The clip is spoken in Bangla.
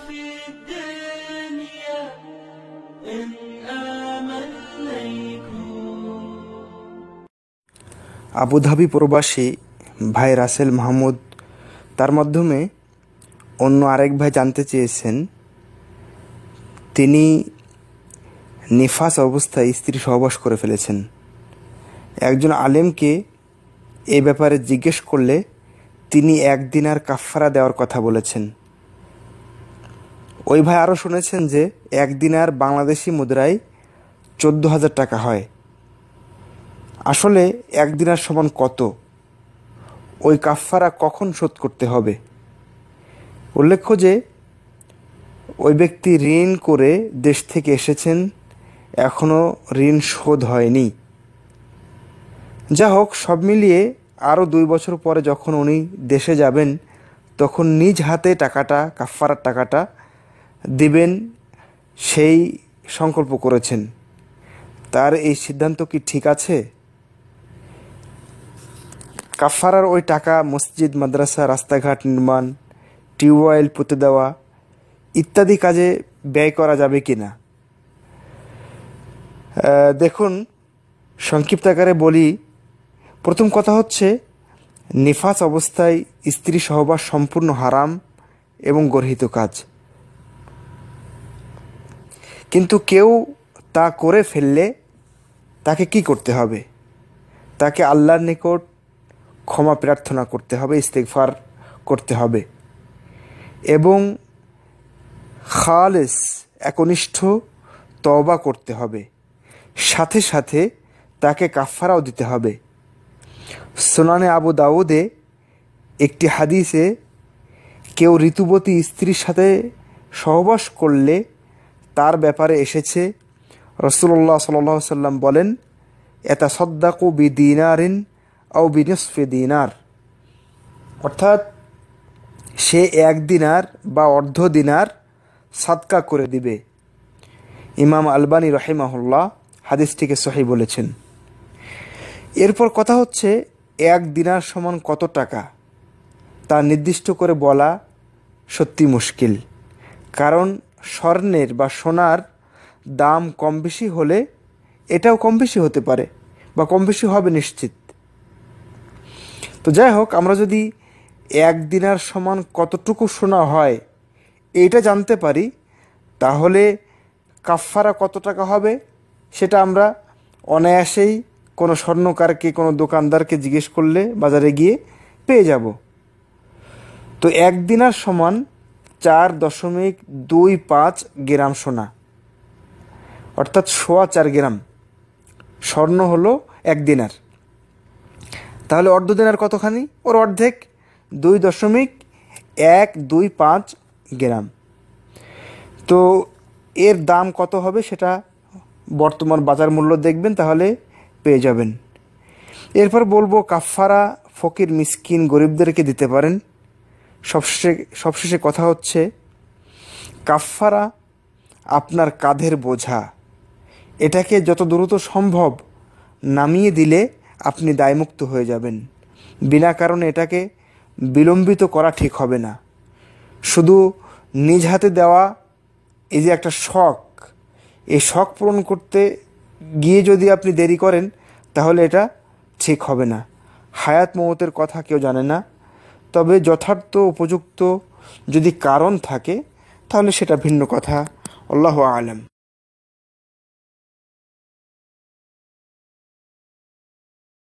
في الدنيا إن آمن ليكون। আবুধাবি প্রবাসী ভাই রাসেল মাহমুদ তার মাধ্যমে অন্য আরেক ভাই জানতে চেয়েছেন, তিনি নিফাস অবস্থায় স্ত্রী সহবাস করে ফেলেছেন। একজন আলেমকে এ ব্যাপারে জিজ্ঞেস করলে তিনি 1 দিনার কাফফারা দেওয়ার কথা বলেছেন। ওই ভাই আরও শুনেছেন যে 1 দিনার বাংলাদেশি মুদ্রায় 14,000 টাকা হয়। আসলে 1 দিনার সমান কত, ওই কাফফারা কখন শোধ করতে হবে? উল্লেখ্য যে ওই ব্যক্তি ঋণ করে দেশ থেকে এসেছেন, এখনও ঋণ শোধ হয়নি। যা হোক, সব মিলিয়ে আরও 2 বছর পরে যখন উনি দেশে যাবেন, তখন নিজ হাতে টাকাটা, কাফফারার টাকাটা দিবেন সেই সংকল্প করেছেন। তার এই সিদ্ধান্ত কি ঠিক আছে? কাফফারার ওই টাকা মসজিদ, মাদ্রাসা, রাস্তাঘাট নির্মাণ, টিউবওয়েল পুঁতে দেওয়া ইত্যাদি কাজে ব্যয় করা যাবে কি না? দেখুন, সংক্ষিপ্ত আকারে বলি। প্রথম কথা হচ্ছে, নিফাস অবস্থায় স্ত্রী সহবাস সম্পূর্ণ হারাম এবং গর্হিত কাজ। কিন্তু কেউ তা করে ফেললে তাকে কি করতে হবে? তাকে আল্লাহর নিকট ক্ষমা প্রার্থনা করতে হবে, ইস্তেগফার করতে হবে এবং খালেস একনিষ্ঠ তওবা করতে হবে। সাথে সাথে তাকে কাফফারাও দিতে হবে। সুনানে আবু দাউদে একটি হাদিসে কেউ ঋতুবতী স্ত্রীর সাথে সহবাস করলে তার ব্যাপারে এসেছে, রাসূলুল্লাহ সাল্লাল্লাহু আলাইহি সাল্লাম বলেন, ইয়াতাসাদ্দাকু বিদিনারিন আও বিনিসফি দিনার, অর্থাৎ সে 1 দিনার বা অর্ধ দিনার সাদকা করে দিবে। ইমাম আলবানী রাহিমাহুল্লাহ হাদিসটিকে সহিহ বলেছেন। এরপর কথা হচ্ছে, 1 দিনার সমান কত টাকা তা নির্দিষ্ট করে বলা সত্যি মুশকিল। কারণ স্বর্ণের বা সোনার দাম কম বেশি হলে এটাও কম বেশি হতে পারে বা কম বেশি হবে নিশ্চিত। তো যাই হোক, আমরা যদি 1 দিনার সমান কতটুকু সোনা হয় এইটা জানতে পারি, তাহলে কাফফারা কত টাকা হবে সেটা আমরা অনায়াসেই কোনো স্বর্ণকারকে, কোনো দোকানদারকে জিজ্ঞেস করলে বাজারে গিয়ে পেয়ে যাব। তো 1 দিনার সমান 4.25 গ্রাম সোনা, অর্থাৎ 4.25 গ্রাম স্বর্ণ হলো 1 দিনার। তাহলে অর্ধ দিনার কতখানি? ওর অর্ধেক, 2.125 গ্রাম। তো এর দাম কত হবে সেটা বর্তমান বাজার মূল্য দেখবেন, তাহলে পেয়ে যাবেন। এরপর বলবো, কাফফারা ফকির, মিসকিন, গরিবদেরকে দিতে পারেন। সবশেষে কথা হচ্ছে, কাফফারা আপনার কাঁধের বোঝা, এটাকে যত দ্রুত সম্ভব নামিয়ে দিলে আপনি দায়মুক্ত হয়ে যাবেন। বিনা কারণে এটাকে বিলম্বিত করা ঠিক হবে না। শুধু নিজ হাতে দেওয়া, এই যে একটা শখ, এই শখ পূরণ করতে গিয়ে যদি আপনি দেরি করেন, তাহলে এটা ঠিক হবে না। হায়াত মওতের কথা কেউ জানে না, তবে যথার্থ উপযুক্ত যদি কারণ থাকে তাহলে সেটা ভিন্ন কথা। আল্লাহু আ'লাম।